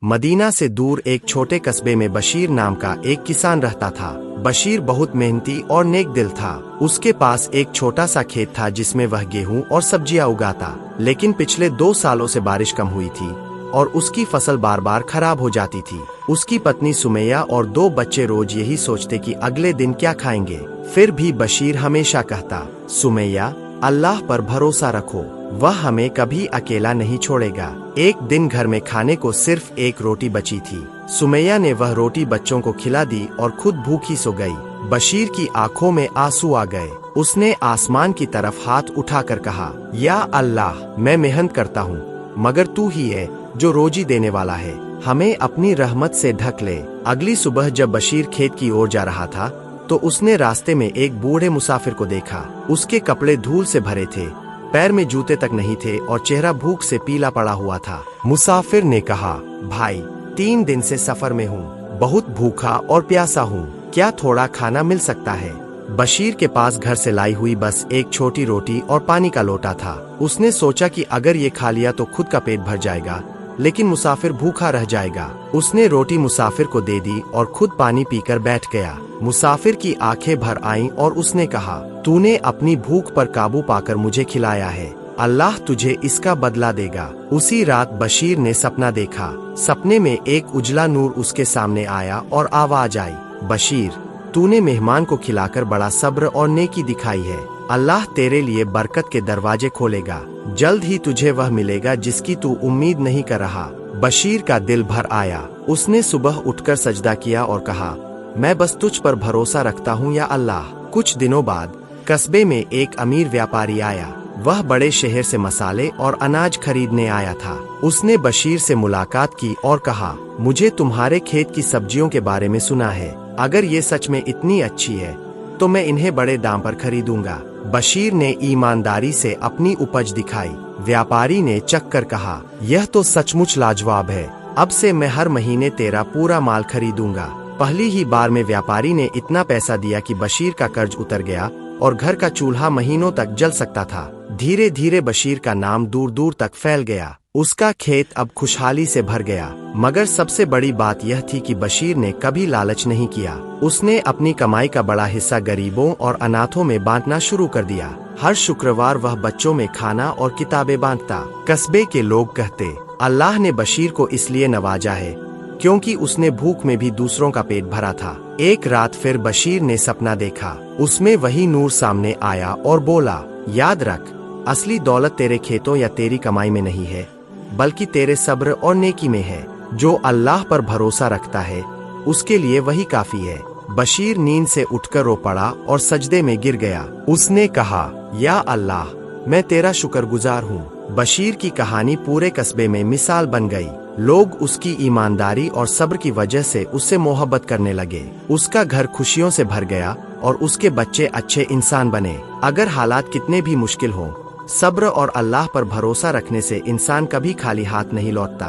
Medina से दूर एक छोटे कस्बे में बशीर नाम का एक किसान रहता था। बशीर बहुत मेहनती और नेक दिल था। उसके पास एक छोटा सा खेत था जिसमें वह गेहूं और सब्जियां उगाता। लेकिन पिछले 2 सालों से बारिश कम हुई थी और उसकी फसल बार बार खराब हो जाती थी। उसकी पत्नी सुमैया और 2 बच्चे रोज यही सोचते कि अगले दिन क्या खाएंगे। फिर भी बशीर हमेशा कहता, सुमैया, अल्लाह पर भरोसा रखो, वह हमें कभी अकेला नहीं छोड़ेगा। एक दिन घर में खाने को सिर्फ एक रोटी बची थी। सुमैया ने वह रोटी बच्चों को खिला दी और खुद भूखी सो गई। बशीर की आंखों में आंसू आ गए। उसने आसमान की तरफ हाथ उठाकर कहा, या अल्लाह, मैं मेहनत करता हूँ, मगर तू ही है जो रोजी देने वाला है, हमें अपनी रहमत से ढक ले। अगली सुबह जब बशीर खेत की ओर जा रहा था तो उसने रास्ते में एक बूढ़े मुसाफिर को देखा। उसके कपड़े धूल से भरे थे, पैर में जूते तक नहीं थे और चेहरा भूख से पीला पड़ा हुआ था। मुसाफिर ने कहा, भाई, 3 दिन से सफर में हूँ, बहुत भूखा और प्यासा हूँ, क्या थोड़ा खाना मिल सकता है? बशीर के पास घर से लाई हुई बस एक छोटी रोटी और पानी का लोटा था। उसने सोचा कि अगर ये खा लिया तो खुद का पेट भर जाएगा, लेकिन मुसाफिर भूखा रह जाएगा। उसने रोटी मुसाफिर को दे दी और खुद पानी पीकर बैठ गया। मुसाफिर की आंखें भर आईं और उसने कहा, तूने अपनी भूख पर काबू पाकर मुझे खिलाया है, अल्लाह तुझे इसका बदला देगा। उसी रात बशीर ने सपना देखा। सपने में एक उजला नूर उसके सामने आया और आवाज आई, बशीर, तूने मेहमान को खिलाकर बड़ा सब्र और नेकी दिखाई है, अल्लाह तेरे लिए बरकत के दरवाजे खोलेगा, जल्द ही तुझे वह मिलेगा जिसकी तू उम्मीद नहीं कर रहा। बशीर का दिल भर आया। उसने सुबह उठकर सजदा किया और कहा, मैं बस तुझ पर भरोसा रखता हूँ या अल्लाह। कुछ दिनों बाद कस्बे में एक अमीर व्यापारी आया। वह बड़े शहर से मसाले और अनाज खरीदने आया था। उसने बशीर से मुलाकात की और कहा, मुझे तुम्हारे खेत की सब्जियों के बारे में सुना है, अगर ये सच में इतनी अच्छी है तो मैं इन्हें बड़े दाम पर खरीदूंगा। बशीर ने ईमानदारी से अपनी उपज दिखाई। व्यापारी ने चख कर कहा, यह तो सचमुच लाजवाब है, अब से मैं हर महीने तेरा पूरा माल खरीदूंगा। पहली ही बार में व्यापारी ने इतना पैसा दिया कि बशीर का कर्ज उतर गया और घर का चूल्हा महीनों तक जल सकता था। धीरे धीरे बशीर का नाम दूर दूर तक फैल गया। उसका खेत अब खुशहाली से भर गया। मगर सबसे बड़ी बात यह थी कि बशीर ने कभी लालच नहीं किया। उसने अपनी कमाई का बड़ा हिस्सा गरीबों और अनाथों में बांटना शुरू कर दिया। हर शुक्रवार वह बच्चों में खाना और किताबें बांटता। कस्बे के लोग कहते, अल्लाह ने बशीर को इसलिए नवाजा है क्योंकि उसने भूख में भी दूसरों का पेट भरा था। एक रात फिर बशीर ने सपना देखा। उसमें वही नूर सामने आया और बोला, याद रख, असली दौलत तेरे खेतों या तेरी कमाई में नहीं है, बल्कि तेरे सब्र और नेकी में है। जो अल्लाह पर भरोसा रखता है उसके लिए वही काफी है। बशीर नींद से उठकर रो पड़ा और सजदे में गिर गया। उसने कहा, या अल्लाह, मैं तेरा शुक्रगुजार हूँ। बशीर की कहानी पूरे कस्बे में मिसाल बन गई। लोग उसकी ईमानदारी और सब्र की वजह से उससे मोहब्बत करने लगे। उसका घर खुशियों से भर गया और उसके बच्चे अच्छे इंसान बने। अगर हालात कितने भी मुश्किल हों, सब्र और अल्लाह पर भरोसा रखने से इंसान कभी खाली हाथ नहीं लौटता।